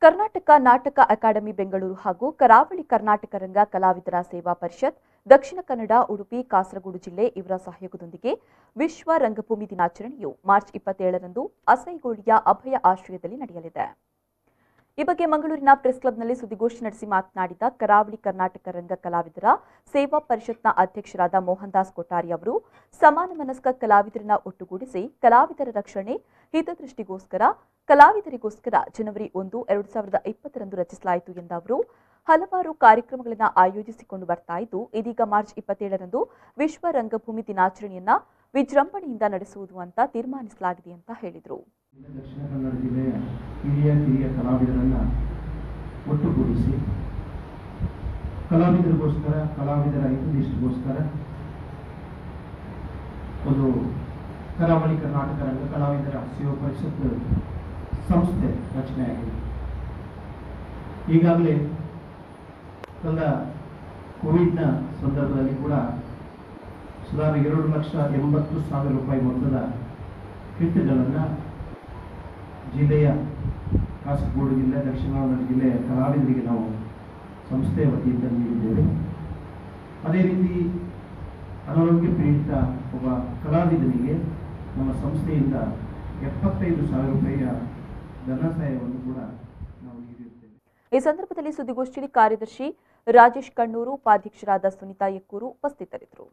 ಕರ್ನಾಟಕ ನಾಟಕ ಅಕಾಡೆಮಿ ಬೆಂಗಳೂರು ಹಾಗೂ ಕರಾವಳಿ ಕರ್ನಾಟಕ ರಂಗ ಕಲಾವಿದರ ಸೇವಾ ಪರಿಷತ್, ದಕ್ಷಿಣ ಕನ್ನಡ, ಉಡುಪಿ, ಕಾಸರಗೋಡು ಜಿಲ್ಲೆ ಇವರ ಸಹಯೋಗದೊಂದಿಗೆ ವಿಶ್ವ ರಂಗಭೂಮಿ ದಿನಾಚರಣೆಯು ಮಾರ್ಚ್ 27ರಂದು ಅಸೈಗೋಳಿಯ ಅಭಯ ಆಶ್ರಯದಲ್ಲಿ ನಡೆಯಲಿದೆ. ಈ ಬಗ್ಗೆ ಮಂಗಳೂರಿನ ಪ್ರೆಸ್ ಕ್ಲಬ್ನಲ್ಲಿ ಸುದ್ದಿಗೋಷ್ಠಿ ನಡೆಸಿ ಮಾತನಾಡಿದ ಕರಾವಳಿ ಕರ್ನಾಟಕ ರಂಗ ಕಲಾವಿದರ ಸೇವಾ ಪರಿಷತ್ನ ಅಧ್ಯಕ್ಷರಾದ ಮೋಹನ್ ದಾಸ್ ಕೊಠಾರಿ ಅವರು, ಸಮಾನ ಮನಸ್ಕ ಕಲಾವಿದರನ್ನ ಒಟ್ಟುಗೂಡಿಸಿ ಕಲಾವಿದರ ರಕ್ಷಣೆ ಹಿತದೃಷ್ಟಿಗೋಸ್ಕರ ಕಲಾವಿದರಿಗೋಸ್ಕರ ಜನವರಿ 1, 2020ರಂದು ರಚಿಸಲಾಯಿತು ಎಂದ ಅವರು, ಹಲವಾರು ಕಾರ್ಯಕ್ರಮಗಳನ್ನು ಆಯೋಜಿಸಿಕೊಂಡು ಬರ್ತಾ ಇದ್ದು, ಇದೀಗ ಮಾರ್ಚ್ 27ರಂದು ವಿಶ್ವ ರಂಗಭೂಮಿ ದಿನಾಚರಣೆಯನ್ನ ವಿಜೃಂಭಣೆಯಿಂದ ನಡೆಸುವುದು ಅಂತ ತೀರ್ಮಾನಿಸಲಾಗಿದೆ ಅಂತ ಹೇಳಿದರು. ದಕ್ಷಿಣ ಕನ್ನಡ ಜಿಲ್ಲೆಯ ಹಿರಿಯ ಕಲಾವಿದರನ್ನ ಒಟ್ಟುಗೂಡಿಸಿ ಕಲಾವಿದರಿಗೋಸ್ಕರ, ಕಲಾವಿದರ ಹಿತದೃಷ್ಟಿಗೋಸ್ಕರ ಒಂದು ಕರಾವಳಿ ಕರ್ನಾಟಕ ರಂಗ ಕಲಾವಿದರ ಸೇವಾ ಪರಿಷತ್ ಸಂಸ್ಥೆ ರಚನೆಯಾಗಿದೆ. ಈಗಾಗಲೇ ಕಳೆದ ಕೋವಿಡ್ನ ಸಂದರ್ಭದಲ್ಲಿ ಕೂಡ ಸುಮಾರು 2,80,000 ರೂಪಾಯಿ ಮೊತ್ತದ ಕಿಟ್ಗಳನ್ನು ಜಿಲ್ಲೆಯ ಕಾಸರಗೋಡು ಜಿಲ್ಲೆ, ದಕ್ಷಿಣ ಕನ್ನಡ ಜಿಲ್ಲೆಯ ಕಲಾವಿದರಿಗೆ ನಾವು ಸಂಸ್ಥೆಯ ವತಿಯಿಂದ ನೀಡಿದ್ದೇವೆ. ಅದೇ ರೀತಿ ಅನಾರೋಗ್ಯ ಪೀಡಿತ ಒಬ್ಬ ಕಲಾವಿದನಿಗೆ ನಮ್ಮ ಸಂಸ್ಥೆಯಿಂದ 75,000 ರೂಪಾಯಿಯ ಧನ ಸಹಾಯವನ್ನು ಕೂಡ ನಾವು ನೀಡಿರುತ್ತೇವೆ. ಈ ಸಂದರ್ಭದಲ್ಲಿ ಸುದ್ದಿಗೋಷ್ಠಿಯಲ್ಲಿ ಕಾರ್ಯದರ್ಶಿ ರಾಜೇಶ್ ಕಣ್ಣೂರು, ಉಪಾಧ್ಯಕ್ಷರಾದ ಸುನೀತಾ ಯಕ್ಕೂರು ಉಪಸ್ಥಿತರಿದ್ದರು.